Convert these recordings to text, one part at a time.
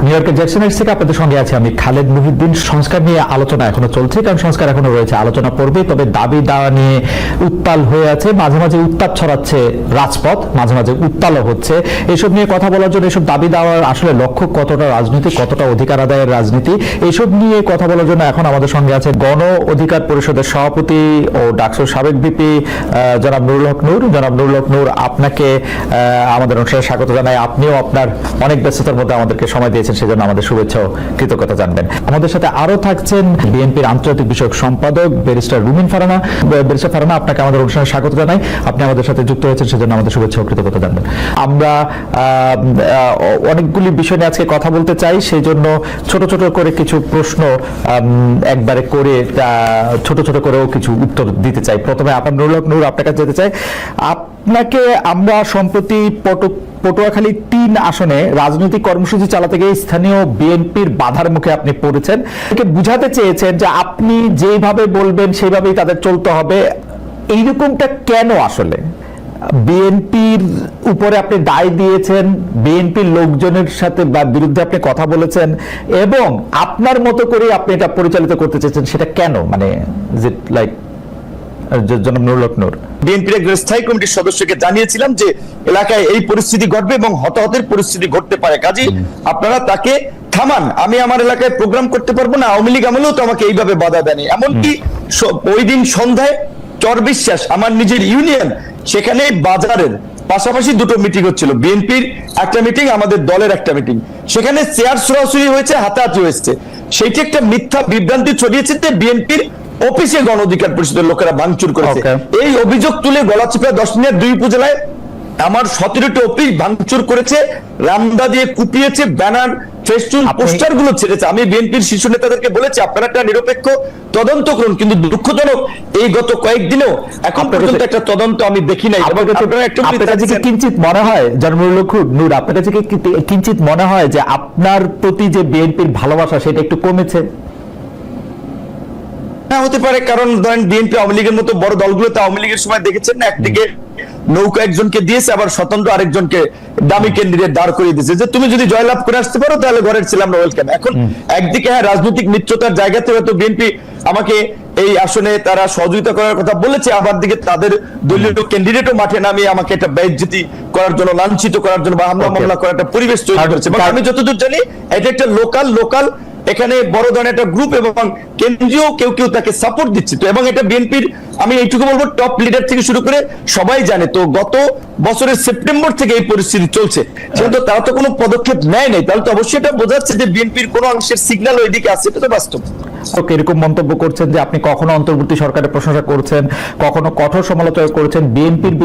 New ইয়র্কের Jackson Heights থেকে আপনাদের সঙ্গে আছে আমি খালেদ মুহিউদ্দিন। সংস্কার নিয়ে আলোচনা এখনো চলছে, কারণ সংস্কার এখনো রয়েছে, আলোচনা পড়বে। তবে দাবি দাওয়া নিয়ে উত্তাল হয়ে আছে, মাঝে মাঝে উত্তাপ ছড়াচ্ছে রাজপথ, মাঝে মাঝে উত্তালও হচ্ছে। এসব নিয়ে কথা বলার জন্য, এসব দাবি দাওয়ার আসলে লক্ষ্য কতটা রাজনীতি, কতটা অধিকার আদায়ের রাজনীতি, এসব নিয়ে কথা বলার জন্য এখন আমাদের সঙ্গে আছে গণ অধিকার পরিষদের সভাপতি ও ডাকসুর সাবেক ভিপি জনাব নুরুল হক নূর। জনাব নুরুল হক নূর, আপনাকে আমাদের অনুষ্ঠানে স্বাগত জানাই। আপনিও আপনার অনেক ব্যস্ততার মধ্যে আমাদেরকে সময় দিয়েছেন, সেজন্য আমাদের শুভেচ্ছা ও কৃতজ্ঞতা জানবেন। আমাদের সাথে আরো থাকছেন বিএনপির আন্তর্জাতিক বিষয়ক সম্পাদক ব্যারিস্টার রুমিন ফারহানা। ব্যারিস্টার ফারহানা, আপনাকে আমাদের অনুষ্ঠানে স্বাগত জানাই। আপনি আমাদের সাথে যুক্ত হয়েছেন, সেজন্য আমাদের শুভেচ্ছা ও কৃতজ্ঞতা জানবেন। আমরা অনেকগুলি বিষয় নিয়ে আজকে কথা বলতে চাই, সেই জন্য ছোট ছোট করে কিছু প্রশ্ন একবারে করে ছোট ছোট করেও কিছু উত্তর দিতে চাই। প্রথমে আপনার নুরুল হক নূর, আপনার কাছে যেতে চাই। আপনাকে আমরা সম্প্রতি পটুয়াখালী ৩ আসনে রাজনৈতিক কর্মসূচি চালাতে গিয়ে স্থানীয় বিএনপির বাধার মুখে আপনি পড়েছেন। বুঝাতে চেয়েছেন যে আপনি যেভাবে বলবেন সেইভাবেই তাদের চলতে হবে, এইরকমটা কেন? আসলে বিএনপির উপরে আপনি দায় দিয়েছেন, বিএনপির লোকজনের সাথে বা বিরুদ্ধে আপনি কথা বলেছেন, এবং আপনার মতো করে আপনি এটা পরিচালিত করতে চেয়েছেন, সেটা কেন? মানে লাইক জনাব নুরুল হক নূর। বিএনপির একজন স্থায়ী কমিটির সদস্যকে জানিয়েছিলাম যে এলাকায় এই পরিস্থিতি ঘটবে এবং হতাহতের পরিস্থিতি ঘটতে পারে, কাজেই আপনারা তাকে থামান। আমি আমার এলাকায় প্রোগ্রাম করতে পারবো না, আওয়ামী লীগ আমলেও তো আমাকে এইভাবে বাধা দেয়নি। এমনকি ওই দিন সন্ধ্যায় চর বিশ্বাস, আমার নিজের ইউনিয়ন, সেখানে বাজারের পাশাপাশি দুটো মিটিং হচ্ছিল, বিএনপির একটা মিটিং, আমাদের দলের একটা মিটিং, সেখানে চেয়ার সরাসরি হয়েছে, হাতাহাতি হয়েছে। সেইটি একটা মিথ্যা বিভ্রান্তি ছড়িয়েছে যে বিএনপির অফিসে গণ অধিকার পরিষদের লোকেরা ভাঙচুর করেছে। এই অভিযোগ তুলে গলাচিপা 10 দিনের 2 উপজেলায় আমার 17টি অফিস ভাঙচুর করেছে, রামদা দিয়ে কুপিয়েছে, ব্যানার, ফেস্টুন, পোস্টার গুলো ছেড়েছে। আমি বিএনপির শীর্ষ নেতাদেরকে বলেছি আপনারা একটা নিরপেক্ষ তদন্ত করুন, কিন্তু দুঃখজনক এই গত কয়েকদিনও এখন পর্যন্ত একটা তদন্ত আমি দেখি নাই। আপনার কাছে কি কিঞ্চিত মনে হয় জনাব নূর, আপনার কাছে কি কিঞ্চিত মনে হয় যে আপনার প্রতি যে বিএনপির ভালোবাসা সেটা একটু কমেছে? হতে পারে, কারণ ধরেন বিএনপি আওয়ামী লীগের মতো বড় দলগুলোতে আওয়ামী লীগের সময় দেখেছেন না, একদিকে নৌকা একজনকে দিয়েছে, আবার স্বতন্ত্র আরেকজনকে দামি ক্যান্ডিডেট দাঁড় করিয়ে দিয়েছে যে তুমি যদি জয়লাভ করে আসতে পারো তাহলে ঘরের ছিলাম না, ওয়েলকাম। এখন একদিকে হ্যাঁ রাজনৈতিক মিত্রতার জায়গাতে হয়তো বিএনপি আমাকে এই আসনে তারা সহযোগিতা করার কথা বলেছে, আবার দিকে তাদের দলীয় ক্যান্ডিডেটও মাঠে নামিয়ে আমাকে একটা বেইজ্জতি করার জন্য, লাঞ্ছিত করার জন্য বা হামলা মামলা করার একটা পরিবেশ তৈরি করেছে। আমি যতদূর জানি এটা একটা লোকাল এখানে বড় ধরনের একটা গ্রুপ এবং কেন্দ্রীয় কেউ তাকে সাপোর্ট দিচ্ছে। তো এবং এটা বিএনপির, আমি এইটুকু বলবো, টপ লিডার থেকে শুরু করে সবাই জানে। তো গত বছরের সেপ্টেম্বর থেকে এই পরিস্থিতি চলছে, যেহেতু তারা তো কোনো পদক্ষেপ নেয় নাই, তাহলে তো অবশ্যই এটা বোঝাচ্ছে যে বিএনপির কোনো অংশের সিগন্যাল ওইদিকে আছে, এটা তো বাস্তব। এরকম মন্তব্য করছেন যে আপনি কখনো অন্তর্বর্তী সরকারের প্রশংসা করছেন, কখনো কঠোর সমালোচনা করেছেন, বিএনপির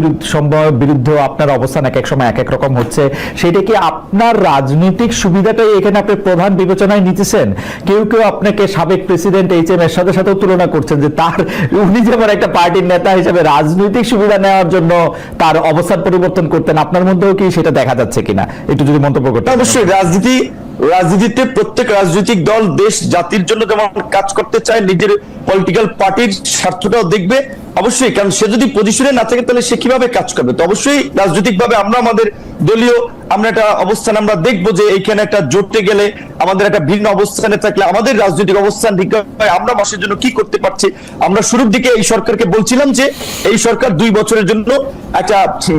বিরুদ্ধে আপনার অবস্থান এক এক সময় এক এক রকম হচ্ছে। সেটা কি আপনার রাজনৈতিক সুবিধাটাই এখানে আপনি প্রধান বিবেচনায় নিতেছেন? কেউ আপনাকে সাবেক প্রেসিডেন্ট HM এরশাদের সাথেও তুলনা করছেন যে উনি যেমন একটা পার্টির নেতা হিসেবে রাজনৈতিক সুবিধা নেওয়ার জন্য তার অবস্থান পরিবর্তন করতেন, আপনার মধ্যেও কি সেটা দেখা যাচ্ছে কিনা একটু যদি মন্তব্য করতেন। অবশ্যই রাজনীতিতে প্রত্যেক রাজনৈতিক দল দেশ জাতির জন্য যেমন কাজ করতে চায়, নিজের পলিটিক্যাল পার্টির স্বার্থটাও দেখবে অবশ্যই, কারণ সে যদি পজিশনে না থাকে তাহলে সে কিভাবে কাজ করবে। তো অবশ্যই রাজনৈতিকভাবে আমরা আমাদের দলীয় একটা অবস্থান আমরা দেখবো যে এইখানে একটা জোটে গেলে আমাদের একটা ভিন্ন অবস্থানে থাকলে আমাদের রাজনৈতিক অবস্থান ঠিক হয়, আমরা মাসের জন্য কি করতে পারছি। আমরা শুরুর দিকে এই সরকারকে বলছিলাম যে এই সরকার 2 বছরের জন্য একটা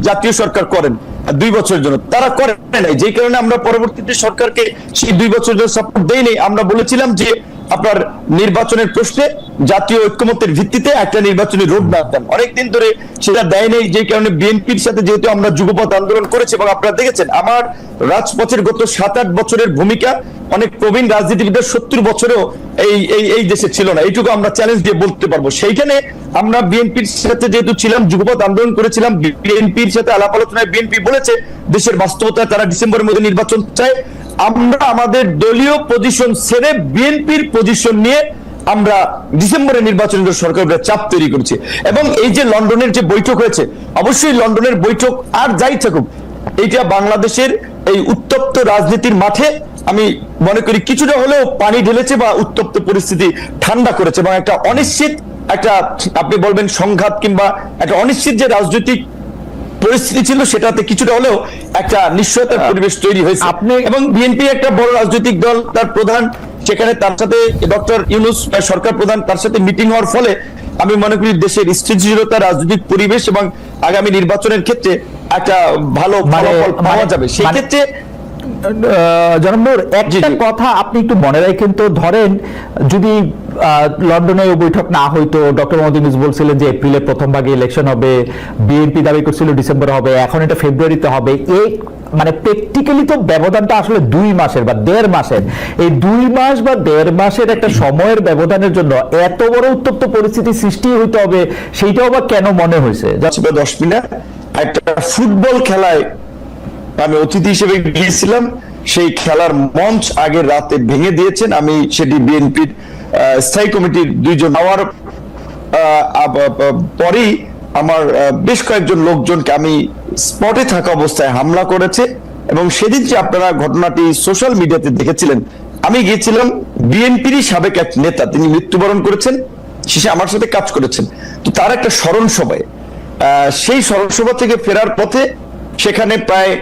জাতীয় সরকার করেন, 2 বছরের জন্য তারা করে নাই, যে কারণে আমরা পরবর্তীতে সরকারকে সেই 2 বছরের জন্য সাপোর্ট দেইনি। আমরা বলেছিলাম যে আপনার নির্বাচনের প্রশ্নে জাতীয় ঐক্যমত্যের ভিত্তিতে একটা নির্বাচনী রোড ম্যাপ দেন, অনেকদিন ধরে সেটা দেয় নেই, যে কারণে বিএনপির সাথে যেহেতু আমরা যুগপৎ আন্দোলন করেছি এবং আপনারা দেখেছেন আমার রাজপথের গত 7-8 বছরের ভূমিকা অনেক প্রবীণ রাজনীতিবিদদের 70 বছরেও এই দেশে ছিল না, এইটুকু আমরা চ্যালেঞ্জ দিয়ে বলতে পারবো। সেইখানে আমরা বিএনপির সাথে যেহেতু ছিলাম, যুগপৎ আন্দোলন করেছিলাম, বিএনপির সাথে আলাপ আলোচনায় বিএনপি বলেছে দেশের বাস্তবতায় তারা ডিসেম্বরের মধ্যে নির্বাচন চায়। আমরা আমাদের দলীয় পজিশন ছেড়ে বিএনপির পজিশন নিয়ে আমরা ডিসেম্বরে নির্বাচনের সরকারের চাপ তৈরি করেছি। এবং এই যে লন্ডনের যে বৈঠক হয়েছে, অবশ্যই লন্ডনের বৈঠক আর যাই থাকুক, এইটা বাংলাদেশের এই উত্তপ্ত রাজনীতির মাঠে আমি মনে করি কিছুটা হলেও পানি ঢেলেছে বা উত্তপ্ত পরিস্থিতি ঠান্ডা করেছে, এবং একটা অনিশ্চিত, একটা আপনি বলবেন সংঘাত কিংবা একটা অনিশ্চিত যে রাজনৈতিক পরিস্থিতি ছিল সেটাতে কিছুটা হলেও একটা নিশ্চয়তার পরিবেশ তৈরি হয়েছে। এবং বিএনপি একটা বড় রাজনৈতিক দল, তার প্রধান সেখানে, তার সাথে ডক্টর ইউনূস সরকার প্রধান, তার সাথে মিটিং হওয়ার ফলে আমি মনে করি দেশের স্থিতিশীলতা, রাজনৈতিক পরিবেশ এবং আগামী নির্বাচনের ক্ষেত্রে একটা ভালো ফলাফল পাওয়া যাবে। সেই ক্ষেত্রে জনাব নূর, একটা কথা আপনি একটু মনে রাখেন তো, ধরেন যদি লন্ডনে বৈঠক না হইতো, ডক্টর মোহাম্মদ ইউনূস বলছিলেন যে এপ্রিলের প্রথম ভাগে ইলেকশন হবে, বিএনপি দাবি করছিল ডিসেম্বর হবে, এখন এটা ফেব্রুয়ারিতে হবে, এই মানে প্র্যাকটিক্যালি তো ব্যবধানটা আসলে 2 মাসের বা 1.5 মাসের। এই 2 মাস বা 1.5 মাসের একটা সময়ের ব্যবধানের জন্য এত বড় উত্তপ্ত পরিস্থিতি সৃষ্টি হইতে হবে, সেইটাও বা কেন মনে হয়েছে? 10 মিনিট একটা ফুটবল খেলায় আমি অতিথি হিসেবে গিয়েছিলাম, সেই খেলার মঞ্চ আগের রাতে ভেঙে দিয়েছেন। আমি সেটি বিএনপির স্থায়ী কমিটির 2 জন হওয়ার পরেই আমার বেশ কয়েকজন লোকজনকে আমি স্পটে থাকা অবস্থায় হামলা করেছে। এবং সেদিন যে আপনারা ঘটনাটি সোশ্যাল মিডিয়াতে দেখেছিলেন, আমি গিয়েছিলাম, বিএনপিরই সাবেক এক নেতা, তিনি মৃত্যুবরণ করেছেন, শেষে আমার সাথে কাজ করেছেন, তো তার একটা স্মরণ সভায়, সেই স্মরণ সভা থেকে ফেরার পথে সেখানে প্রায়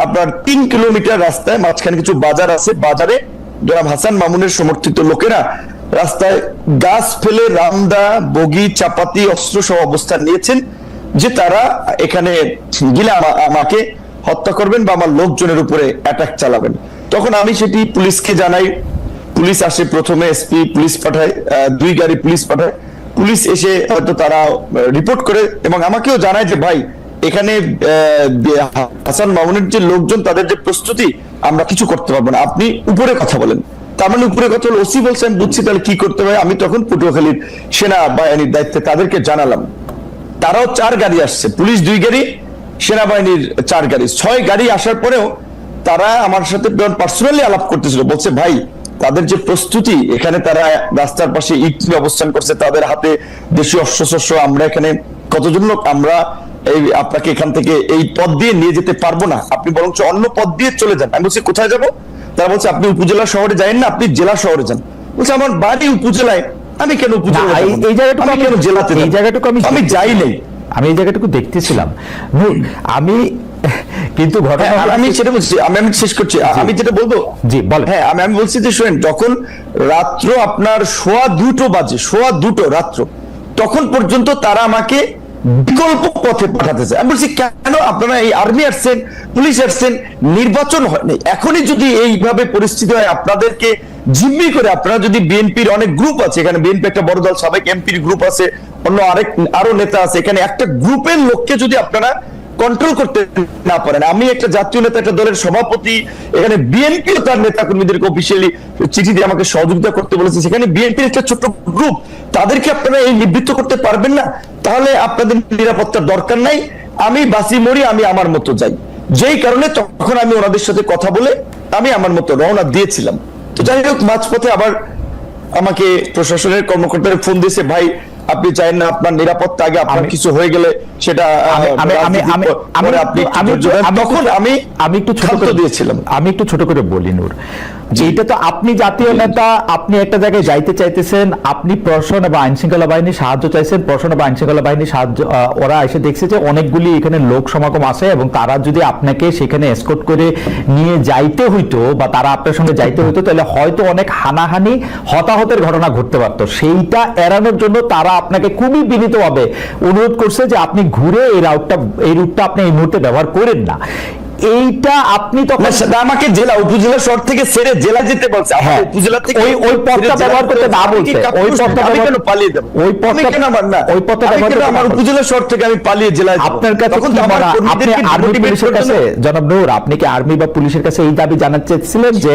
আপনার 3 কিলোমিটার রাস্তায় মাঝখানে কিছু বাজার আছে, বাজারে জনাব হাসান মামুনের সমর্থিত লোকেরা রাস্তায় গাছ ফেলে রামদা, বগি, চাপাতি, অস্ত্র সহ অবস্থান নিয়েছেন যে তারা এখানে গিলে আমাকে হত্যা করবেন বা আমার লোকজনের উপরে অ্যাটাক চালাবেন। তখন আমি সেটি পুলিশকে জানাই, পুলিশ আসে, প্রথমে এসপি পুলিশ পাঠায়, 2 গাড়ি পুলিশ পাঠায়, পুলিশ এসে হয়তো তারা রিপোর্ট করে এবং আমাকেও জানায় যে ভাই এখানে হাসান মামুনের যে লোকজন, তাদের যে প্রস্তুতি, আমরা কিছু করতে পারবো না, আপনি উপরে কথা বলেন। তার মানে উপরে কথা হলো, ওসি বলছেন, বুঝছি, তাহলে কি করতে হবে। আমি তখন পটুয়াখালীর সেনাবাহিনীর দায়িত্বে তাদেরকে জানালাম, তারাও 4 গাড়ি আসছে, পুলিশ 2 গাড়ি, সেনাবাহিনীর 4 গাড়ি, 6 গাড়ি আসার পরেও তারা আমার সাথে পার্সোনালি আলাপ করতেছিল, বলছে ভাই তাদের যে প্রস্তুতি, এখানে তারা রাস্তার পাশে ইট নিয়ে অবস্থান করছে, তাদের হাতে দেশীয় অস্ত্রশস্ত্র, আমরা এখানে কতজন লোক, আমরা এই আপনাকে এখান থেকে এই পথ দিয়ে নিয়ে যেতে পারবো না, আপনি বরঞ্চ অন্য পথ দিয়ে চলে যান। আমি বলছি কোথায় যাব? তারা বলছে আপনি উপজেলা শহরে যাবেন না, আপনি জেলা শহরে যান। বলছে আমার বাড়ি উপজেলায়, আমি কেন উপজেলা, এই জায়গাটুকু আমি কেন জেলাতে, এই জায়গাটুকু আমি যাই নাই, আমি এই জায়গাটুকু দেখতেছিলাম। আমি কিন্তু ঘটনা আমি সেটা বলছি, আমি শেষ করছি, আমি যেটা বলবো, জি বল। হ্যাঁ, আমি বলছি যে শুনেন, যখন রাত্র আপনার 2:15 বাজে, 2:15 রাত্র, তখন পর্যন্ত তারা আমাকে বিকল্প পথে পাঠাতে চায়। আমি বলছি কেন, আপনারা এই আর্মি আসছেন, পুলিশ আসছেন, নির্বাচন হয়নি, এখনই যদি এইভাবে পরিস্থিতি হয়, আপনাদেরকে জিম্মি করে, আপনারা যদি বিএনপির অনেক গ্রুপ আছে, এখানে বিএনপি একটা বড় দল, সাবেক এমপির গ্রুপ আছে, অন্য আরো নেতা আছে, এখানে একটা গ্রুপের লোককে যদি আপনারা কন্ট্রোল করতে না পারেন, আমি একটা জাতীয় নেতা, একটা দলের সভাপতি, এখানে বিএনপিও তার নেতা কর্মীদেরকে অফিসিয়ালি চিঠি দিয়ে আমাকে সহযোগিতা করতে বলেছে, সেখানে বিএনপির একটা ছোট্ট গ্রুপ, তাদেরকে আপনারা এই নিবৃত্ত করতে পারবেন না, তাহলে আপনাদের নিরাপত্তার দরকার নাই, আমি বাঁচি মরি, আমি আমার মতো যাই। যেই কারণে তখন আমি ওনাদের সাথে কথা বলে আমি আমার মতো রওনা দিয়েছিলাম। তো যাই হোক, মাঝপথে আবার আমাকে প্রশাসনের কর্মকর্তারা ফোন দিয়েছে, ভাই আপনি চাইেন না আপনার নিরাপত্তা আগে, আপনার কিছু হয়ে গেলে সেটা আমি একটু ছোট করে দিয়েছিলাম। আমি একটু ছোট করে বলি নূর, এইটা তো আপনি জাতীয় নেতা, আপনি একটা জায়গায় যাইতে চাইতেছেন, আপনি প্রশাসন এবং আইন শৃঙ্খলা বাহিনীর সাহায্য চাইছেন, প্রশাসন এবং আইন শৃঙ্খলা বাহিনীর সাহায্য, ওরা এসে দেখছে যে অনেকগুলি এখানে লোক সমাগম আছে এবং তারা যদি আপনাকে সেখানে এসকর্ট করে নিয়ে যাইতে হইতো বা তারা আপনার সঙ্গে যাইতে হইতো, তাহলে হয়তো অনেক হানাহানি, হতাহতের ঘটনা ঘটতে পারতো। সেইটা এড়ানোর জন্য তারা আপনাকে খুবই বিনীতভাবে অনুরোধ করছে যে আপনি ঘুরে এই রুটটা আপনি এই মুহূর্তে ব্যবহার করেন না। এইটা আপনি তখন আমাকে জেলা উপজেলা শহর থেকে ছেড়ে জেলা যেতে বলছে, উপজেলা থেকে ওই পথটা ব্যবহার করতে না বলছে, ওই পথটা কেন পালিয়ে যাব, ওই পথটা কেন আমার না, ওই পথটা ব্যবহার করতে আমার উপজেলা শহর থেকে আমি পালিয়ে জেলায় যাব। আপনার কাছে কি আপনি আর্মি পুলিশের কাছে, জনাব নূর, আপনি কি আর্মি বা পুলিশের কাছে এই দাবি জানাতে চেয়েছিলেন যে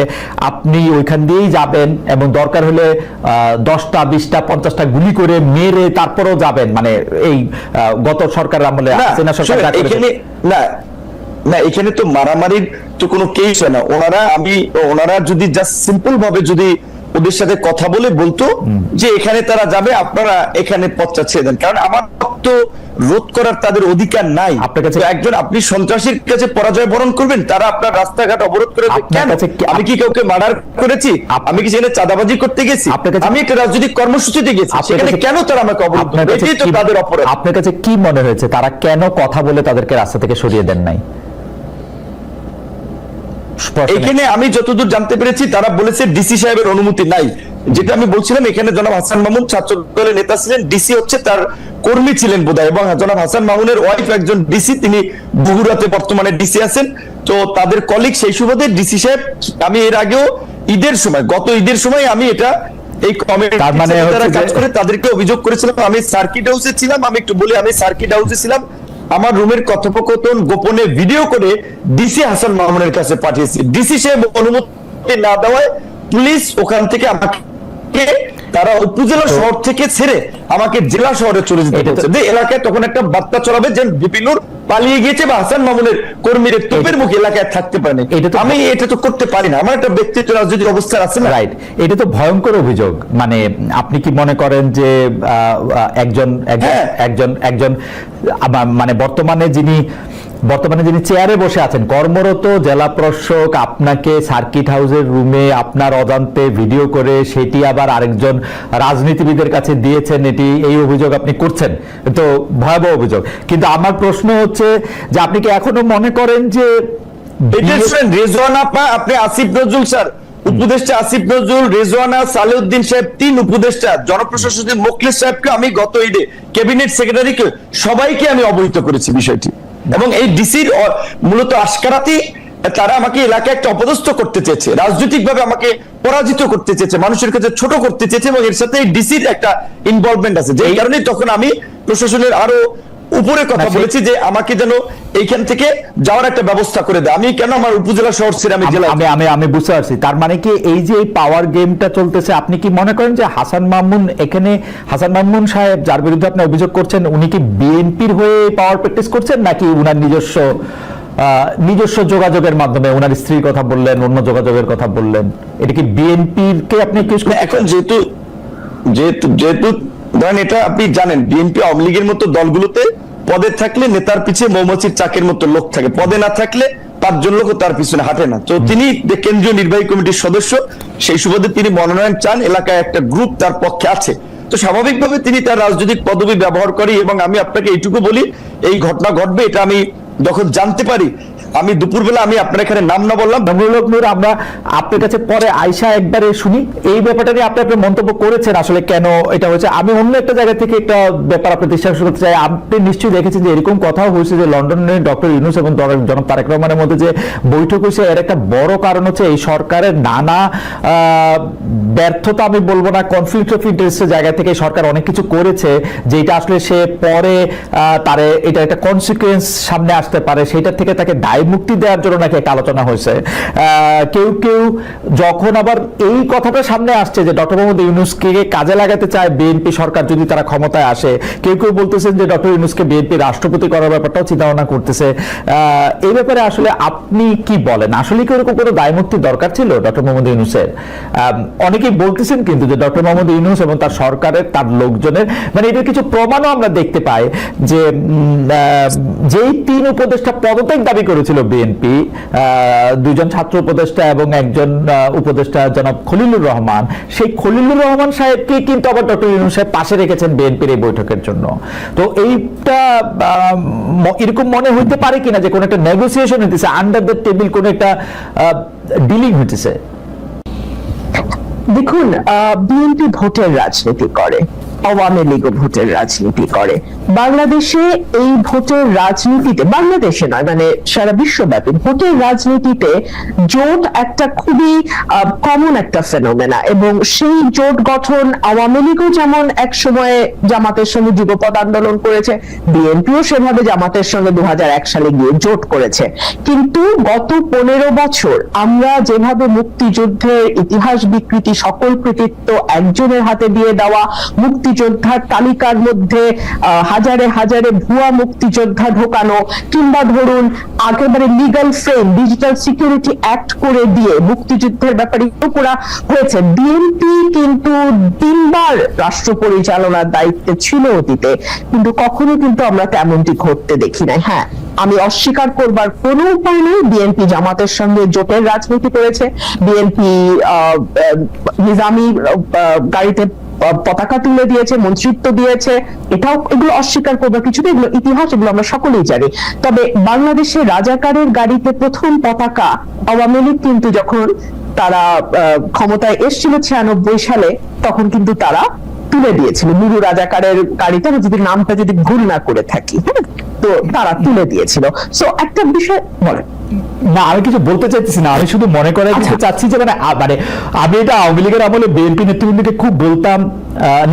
আপনি ওইখান দিয়েই যাবেন এবং দরকার হলে 10টা 20টা 50টা গুলি করে মেরে তারপরেও যাবেন, মানে এই গত সরকারের আমলে সেনা সরকার না, এখানে তো মারামারির তো কোনো কেস হয় না। ওনারা যদি জাস্ট সিম্পল ভাবে যদি ওদের সাথে কথা বলে বলতো যে এখানে তারা যাবে, আপনারা এখানে পথটা ছেড়ে দেন, কারণ আমার তো রোধ করার তাদের অধিকার নাই। আপনার কাছে তো একজন আপনি সন্ত্রাসীর কাছে পরাজয় বরণ করবেন, তারা আপনার রাস্তাঘাট অবরোধ করে আপনার কেন? কাছে আমি কি কাউকে মার্ডার করেছি? আমি কি সেখানে চাঁদাবাজি করতে গেছি? আপনার কাছে আমি একটা রাজনৈতিক কর্মসূচিতে গেছি, আপনার সেখানে কাছে- কেন তারা আমাকে অবরোধ আপনার করবে? কাছে এটাই তো কি- তাদের অপরাধ। আপনার কাছে কি মনে হয়েছে তারা কেন কথা বলে তাদেরকে রাস্তা থেকে সরিয়ে দেন নাই? স্পষ্ট নেই। এখানে আমি যতদূর জানতে পেরেছি তারা বলেছে ডিসি সাহেবের অনুমতি নাই। যেটা আমি বলছিলাম, এখানে জনাব হাসান মামুন ছাত্র দলের নেতা ছিলেন, ডিসি হচ্ছে তার কর্মী ছিলেন বোধহয়, এবং জনাব হাসান মামুনের ওয়াইফ একজন ডিসি, তিনি বগুড়াতে বর্তমানে ডিসি আছেন। তো তাদের কলিগ, সেই সুবাদে ডিসি সাহেব, আমি এর আগেও ঈদের সময়, গত ঈদের সময় আমি এটা এই তার মানে কমিটি হচ্ছে কাজ যে- করে তাদেরকে অভিযোগ করেছিলাম। আমি সার্কিট হাউসে ছিলাম, আমি একটু বলি, আমি সার্কিট হাউসে ছিলাম, আমার রুমের কথোপকথন গোপনে ভিডিও করে ডিসি হাসান মামুনের কাছে পাঠিয়েছি। ডিসি সাহেব অনুমতি না দেওয়ায় পুলিশ ওখান থেকে আমাকে, তারা উপজেলা শহর থেকে ছেড়ে আমাকে জেলা শহরে চলে যেতে এটা তো- বলছে। যে এলাকায় তখন একটা বার্তা চলাবে যে বিপিনুর পালিয়ে গিয়েছে বা হাসান মামুনের কর্মীরা তোপের মুখে এলাকায় থাকতে পারে না। এটা তো- আমি এটা তো করতে পারি না, আমার একটা ব্যক্তিত্ব রাজনৈতিক অবস্থা আছে না। রাইট, এটা তো ভয়ঙ্কর অভিযোগ। মানে আপনি কি মনে করেন যে একজন একজন হ্যাঁ। একজন একজন মানে বর্তমানে যিনি চেয়ারে বসে আছেন, কর্মরত জেলা প্রশাসক আপনাকে সার্কিট হাউসের রুমে আপনার অজান্তে ভিডিও করে সেটি আবার আরেকজন রাজনীতিবিদের কাছে দিয়েছেন, এই অভিযোগ আপনি করছেন, তো ভয়াবহ অভিযোগ। কিন্তু আমার প্রশ্ন হচ্ছে যে আপনি কি এখনো মনে করেন যে এটা শুনেন, রেজওয়ানা আপা, আপনি আসিফ নজরুল স্যার, উপদেষ্টা আসিফ নজরুল, রেজওয়ানা, সালেউদ্দিন সাহেব, 3 উপদেষ্টা, জনপ্রশাসনের মোখলেস সাহেবকে আমি গত ঈদে, ক্যাবিনেট সেক্রেটারিকে, সবাইকে আমি অবহিত করেছি বিষয়টি। এবং এই ডিসির মূলত আশকারাতি, তারা আমাকে এলাকায় একটা অপদস্থ করতে চেয়েছে, রাজনৈতিক ভাবে আমাকে পরাজিত করতে চেয়েছে, মানুষের কাছে ছোট করতে চেয়েছে, এবং এর সাথে ডিসির একটা ইনভলভমেন্ট আছে। যে কারণে তখন আমি প্রশাসনের আরো উপরে কথা বলেছি যে আমাকে যেন এইখান থেকে যাওয়ার একটা ব্যবস্থা করে দেয়। আমি কেন আমার উপজেলা শহর ছেড়ে আমি জেলা, আমি বুঝতে পারছি। তার মানে কি এই যে এই পাওয়ার গেমটা চলতেছে, আপনি কি মনে করেন যে হাসান মামুন সাহেব যার বিরুদ্ধে আপনি অভিযোগ করছেন, উনি কি বিএনপির হয়ে পাওয়ার প্র্যাকটিস করছেন, নাকি উনার নিজস্ব যোগাযোগের মাধ্যমে, উনার স্ত্রীর কথা বললেন, অন্য যোগাযোগের কথা বললেন, এটা কি বিএনপির কে আপনি অ্যাকিউজ করছেন? এখন যেহেতু ধরেন, এটা আপনি জানেন, বিএনপি আওয়ামী লীগের মতো দলগুলোতে পদে থাকলে নেতার পিছিয়ে মৌমাছির চাকের মতো লোক থাকে, পদে না থাকলে 5 জন লোক তার পিছনে হাঁটে না। তো তিনি কেন্দ্রীয় নির্বাহী কমিটির সদস্য, সেই সুবাদে তিনি মনোনয়ন চান, এলাকায় একটা গ্রুপ তার পক্ষে আছে, তো স্বাভাবিকভাবে তিনি তার রাজনৈতিক পদবি ব্যবহার করি। এবং আমি আপনাকে এইটুকু বলি, এই ঘটনা ঘটবে এটা আমি যখন জানতে পারি, আমি দুপুরবেলা, আমি আপনার এখানে নাম না বললাম, নূর, আমরা আপনার কাছে পরে আয়শা একবারে শুনি এই ব্যাপারটা নিয়ে। আপনি আপনার মন্তব্য করেছেন আসলে কেন এটা হয়েছে। আমি অন্য একটা জায়গা থেকে একটা ব্যাপার আপনি বিশ্বাস করতে চাই। আপনি নিশ্চয়ই দেখেছেন যে এরকম কথাও হয়েছে যে লন্ডনে ডক্টর ইউনূস এবং জনাব তারেক রহমানের মধ্যে যে বৈঠক হয়েছে, এর একটা বড় কারণ হচ্ছে এই সরকারের নানা ব্যর্থতা, আমি বলবো না, কনফ্লিক্ট অফ ইন্টারেস্টের জায়গা থেকে সরকার অনেক কিছু করেছে যেটা আসলে সে পরে তারে এটা একটা কনসিকুয়েন্স সামনে আসতে পারে, সেটা থেকে তাকে দায় মুক্তি দেওয়ার জন্য নাকি একটা আলোচনা হয়েছে। কেউ যখন আবার এই কথাটা সামনে আসছে যে ডক্টর মোহাম্মদ ইউনূসকে কাজে লাগাতে চায় বিএনপি সরকার যদি তারা ক্ষমতায় আসে, কেউ বলতেছেন যে ডক্টর ইউনূসকে বিএনপি রাষ্ট্রপতি করার ব্যাপারটাও চিন্তা ভাবনা করতেছে। এই ব্যাপারে আসলে আপনি কি বলেন? আসলে কি ওরকম কোনো দায় মুক্তি দরকার ছিল ডক্টর মোহাম্মদ ইউনূসের? অনেকেই বলতেছেন কিন্তু যে ডক্টর মোহাম্মদ ইউনূস এবং তার সরকারের, তার লোকজনের, মানে এটার কিছু প্রমাণও আমরা দেখতে পাই যে যেই 3 উপদেষ্টা পদত্যাগ দাবি করেছিল বিএনপি, 2 জন ছাত্র উপদেষ্টা এবং একজন উপদেষ্টা জনাব খলিলুর রহমান, সেই খলিলুর রহমান সাহেবকে কিন্তু আবার ডক্টর ইউনূস সাহেব পাশে রেখেছেন বিএনপির এই বৈঠকের জন্য। তো এইটা এরকম মনে হইতে পারে কিনা যে কোন একটা নেগোসিয়েশন হইতেছে, আন্ডার দ্য টেবিল কোন একটা ডিলিং হইতেছে? দেখুন, বিএনপি ভোটের রাজনীতি করে, আওয়ামী লীগও ভোটের রাজনীতি করে। বাংলাদেশে এই ভোটের রাজনীতিতে, বাংলাদেশে নয় মানে সারা বিশ্বব্যাপী ভোটের রাজনীতিতে জোট একটা খুবই কমন একটা ফেনোমেনা, এবং সেই জোট গঠন আওয়ামী লীগও যেমন এক সময়ে জামাতের সঙ্গে যুগপৎ আন্দোলন করেছে, বিএনপিও সেভাবে জামাতের সঙ্গে 2001 সালে গিয়ে জোট করেছে। কিন্তু গত 15 বছর আমরা যেভাবে মুক্তিযুদ্ধের ইতিহাস বিকৃতি, সকল কৃতিত্ব একজনের হাতে দিয়ে দেওয়া, মুক্তি মুক্তিযোদ্ধার তালিকার মধ্যে হাজারে হাজারে ভুয়া মুক্তিযোদ্ধা ঢোকানো, কিংবা ধরুন একেবারে legal frame digital security act করে দিয়ে মুক্তিযুদ্ধের ব্যাপারে করা হয়েছে। বিএনপি কিন্তু 3বার রাষ্ট্র পরিচালনার দায়িত্বে ছিল অতীতে, কিন্তু কখনো কিন্তু আমরা তেমনটি ঘটতে দেখি নাই। হ্যাঁ, আমি অস্বীকার করবার কোনো উপায় নেই, বিএনপি জামাতের সঙ্গে জোটের রাজনীতি করেছে, বিএনপি নিজামী গাড়িতে পতাকা তুলে দিয়েছে, মন্ত্রিত্ব দিয়েছে, এগুলো অস্বীকার করবার কিছু নেই, এগুলো ইতিহাস, এগুলো আমরা সকলেই জানি। তবে বাংলাদেশে রাজাকারের গাড়িতে প্রথম পতাকা আওয়ামী লীগ কিন্তু যখন তারা ক্ষমতায় এসেছিল 96 সালে, তখন কিন্তু তারা তুলে দিয়েছিল নুরু রাজাকারের গাড়িতে, যদি নামটা যদি ভুল না করে থাকি, হ্যাঁ, তো তারা তুলে দিয়েছিল। সো একটা বিষয় বলেন। না, আমি কিছু বলতে চাইতেছি না, আমি শুধু মনে করাই দিতে চাচ্ছি যে মানে আমি এটা আওয়ামী লীগের আমলে বিএনপি নেতৃবৃন্দকে খুব বলতাম,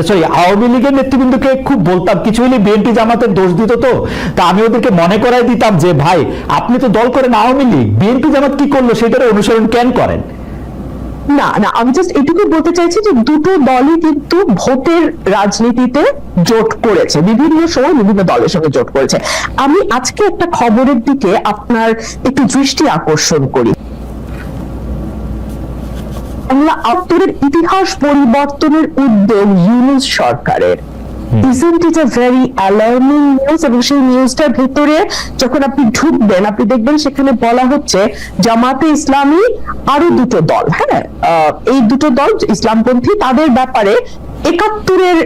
সরি আওয়ামী লীগের নেতৃবৃন্দকে খুব বলতাম, কিছু হলে বিএনপি জামাতের দোষ দিত, তো তা আমি ওদেরকে মনে করাই দিতাম যে ভাই আপনি তো দল করেন আওয়ামী লীগ, বিএনপি জামাত কি করলো সেটার অনুসরণ কেন করেন? না না, আমি জাস্ট এটুকু বলতে চাইছি যে দুটো দলই কিন্তু ভোটের রাজনীতিতে জোট করেছে, বিভিন্ন সময় বিভিন্ন দলের সঙ্গে জোট করেছে। আমি আজকে একটা খবরের দিকে আপনার একটু দৃষ্টি আকর্ষণ করি। বাংলা আত্মরের ইতিহাস পরিবর্তনের উদ্যোগ ইউনূস সরকারের। Isn't it a very alarming news? এবং সেই নিউজটার ভেতরে যখন আপনি ঢুকবেন, আপনি দেখবেন সেখানে বলা হচ্ছে জামাতে ইসলামী আরো দুটো দল, হ্যাঁ, এই দুটো দল ইসলামপন্থী, তাদের ব্যাপারে 71-এর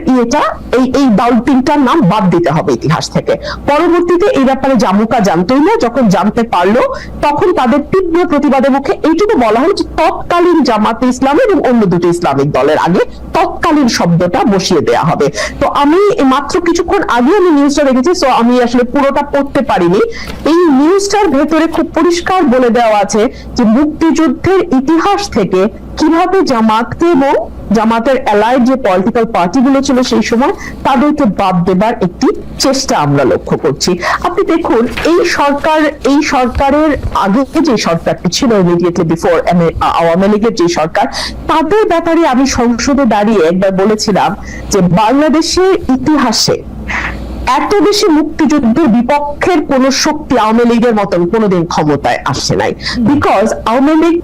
এই দল তিনটার নাম বাদ দিতে হবে ইতিহাস থেকে। পরবর্তীতে এই ব্যাপারে জামুকা জানতোই না, যখন জানতে পারলো তখন তাদের তীব্র প্রতিবাদের মুখে এইটুকু বলা হলো যে তৎকালীন জামাতে ইসলামী এবং অন্য দুটো ইসলামিক দলের আগে তৎকালীন শব্দটা বসিয়ে দেয়া হবে। তো আমি মাত্র কিছুক্ষণ আগে আমি নিউজটা দেখেছি, সো আমি আসলে পুরোটা পড়তে পারিনি। এই নিউজটার ভেতরে খুব পরিষ্কার বলে দেওয়া আছে যে মুক্তিযুদ্ধের ইতিহাস থেকে কিভাবে জামাতকে এবং জামাতের অ্যালাইড যে পলিটিক্যাল পার্টিগুলো ছিল সেই সময় তাদেরকে বাদ দেবার একটি চেষ্টা আমরা লক্ষ্য করছি। আপনি দেখুন এই সরকারের আগে যে সরকারটি ছিল ইমিডিয়েটলি বিফোর আওয়ামী লীগের যে সরকার, তাদের ব্যাপারে আমি সংসদে দাঁড়িয়ে একবার বলেছিলাম যে বাংলাদেশের ইতিহাসে এত বেশি মুক্তিযুদ্ধের বিপক্ষের কোন শক্তি আওয়ামী লীগের মতন কোনোদিন ক্ষমতায় আসে নাই। বিকজ আওয়ামী লীগ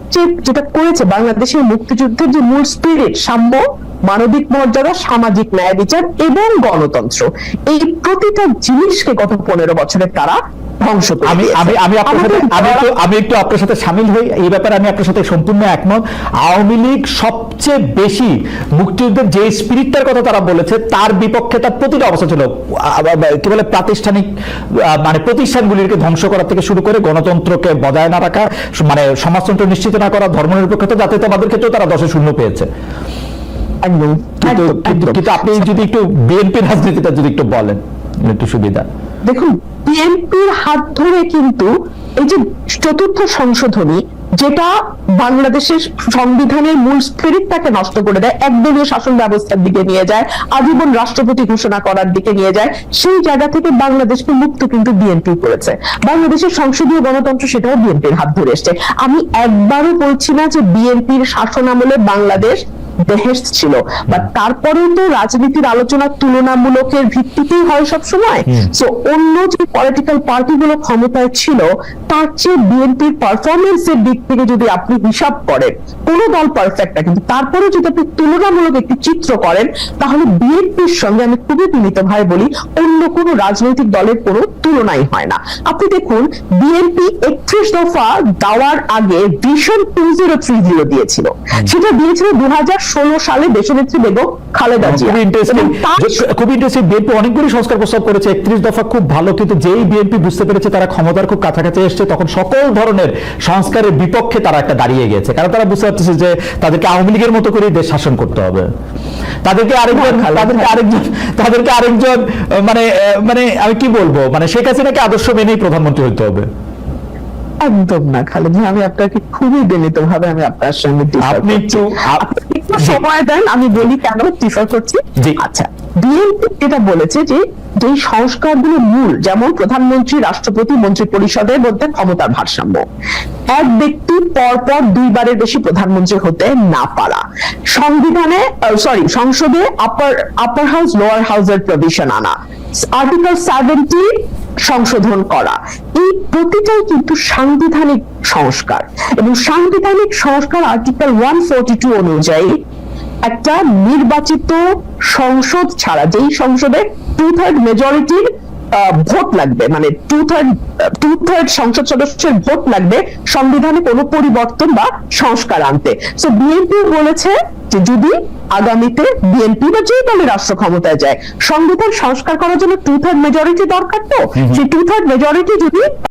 যেটা করেছে, বাংলাদেশের মুক্তিযুদ্ধের যে মূল স্পিরিট, সাম্য, মানবিক মর্যাদা, সামাজিক ন্যায় বিচার এবং গণতন্ত্র, এই প্রতিটা জিনিসকে গত 15 বছরে তারা ধ্বংস করে দিয়েছে। আমি একটু আপনার সাথে সামিল হই এই ব্যাপারে, আমি আপনার সাথে সম্পূর্ণ একমত। আওয়ামী লীগ সবচেয়ে বেশি মুক্তিযুদ্ধের যে স্পিরিটটার কথা তারা বলেছে তার বিপক্ষে তার প্রতিটা অবস্থা ছিল, কি বলে প্রাতিষ্ঠানিক মানে প্রতিষ্ঠানগুলিকে ধ্বংস করা থেকে শুরু করে গণতন্ত্রকে বজায় না রাখা, মানে সমাজতন্ত্র নিশ্চিত না করা, ধর্মনিরপেক্ষতা, জাতীয়তাবাদের ক্ষেত্রেও তারা 10-0 পেয়েছে। কিন্তু আপনি যদি একটু বিএনপি রাজনীতিটা যদি একটু বলেন একটু সুবিধা। দেখুন, বিএনপির হাত ধরে কিন্তু এই যে 4র্থ সংশোধনী, যেটা বাংলাদেশের সংবিধানের মূল স্পিরিটটাকে নষ্ট করে দেয়, একদলীয় শাসন ব্যবস্থার দিকে নিয়ে যায়, আজীবন রাষ্ট্রপতি ঘোষণা করার দিকে নিয়ে যায়, সেই জায়গা থেকে বাংলাদেশকে মুক্ত কিন্তু বিএনপি করেছে। বাংলাদেশের সংসদীয় গণতন্ত্র সেটাও বিএনপির হাত ধরে এসছে। আমি একবারও বলছি না যে বিএনপির শাসনামলে বাংলাদেশ বেহেশত ছিল, বাট তারপরেও তো রাজনীতির আলোচনা তুলনামূলকের ভিত্তিতেই হয় সব সময়। সো অন্য যে পলিটিক্যাল পার্টিগুলো ক্ষমতায় ছিল তার চেয়ে বিএনপির পারফরমেন্সের দিক থেকে যদি আপনি হিসাব করেন, কোনো দল পারফেক্ট না, কিন্তু তারপরে যদি আপনি তুলনামূলক একটি চিত্র করেন, তাহলে বিএনপির সঙ্গে আমি খুবই বিনীতভাবে বলি অন্য কোনো রাজনৈতিক দলের কোনো তুলনাই হয় না। আপনি দেখুন, বিএনপি 31 দফা দেওয়ার আগে ভিশন 2030 দিয়েছিল, সেটা দিয়েছিল 2016 সালে দেশনেত্রী বেগম খালেদা জিয়া। খুব ইন্টারেস্টিং, বিএনপি অনেকগুলি সংস্কার প্রস্তাব করেছে, 31 দফা খুব ভালো, কিন্তু যেই বিএনপি বুঝতে পেরেছে তারা ক্ষমতার খুব কাছাকাছি এসছে, তখন সকল ধরনের সংস্কারের বিপক্ষে তারা একটা দাঁড়িয়ে গেছে, কারণ তারা বুঝতে পারতেছে যে তাদেরকে আওয়ামী লীগের মতো করে দেশ শাসন করতে হবে, তাদেরকে আরেকজন মানে মানে আমি কি বলবো, মানে শেখ হাসিনাকে আদর্শ মেনেই প্রধানমন্ত্রী হতে হবে। একদম না খালেদ, আমি আপনাকে খুবই বিনীতভাবে আমি আপনার সঙ্গে আপনি একটু সময় দেন আমি বলি কেন প্রিফার করছি। জি। আচ্ছা, বিএনপি এটা বলেছে যে যে সংস্কারগুলো মূল, যেমন প্রধানমন্ত্রী, রাষ্ট্রপতি, মন্ত্রী পরিষদের মধ্যে ক্ষমতার ভারসাম্য, এক ব্যক্তি পরপর দুইবারের বেশি প্রধানমন্ত্রী হতে না পারা, সংবিধানে সংসদে আপার হাউস লোয়ার হাউসের প্রভিশন আনা, আর্টিকেল 70 সংশোধন করা, এই প্রতিটাই কিন্তু সাংবিধানিক সংস্কার। এবং সাংবিধানিক সংস্কার আর্টিকেল 142 অনুযায়ী একটা নির্বাচিত সংসদ ছাড়া, যেই সংসদে 2/3 মেজরিটির ভোট লাগবে, মানে 2/3 সংসদ সদস্যের ভোট লাগবে সংবিধানে কোনো পরিবর্তন বা সংস্কার আনতে। সো বিএনপি বলেছে যে যদি আগামীতে বিএনপি বা যে দলের রাষ্ট্র ক্ষমতায় যায়, সংবিধান সংস্কার করার জন্য 2/3 মেজরিটি দরকার, তো সেই 2/3 মেজরিটি যদি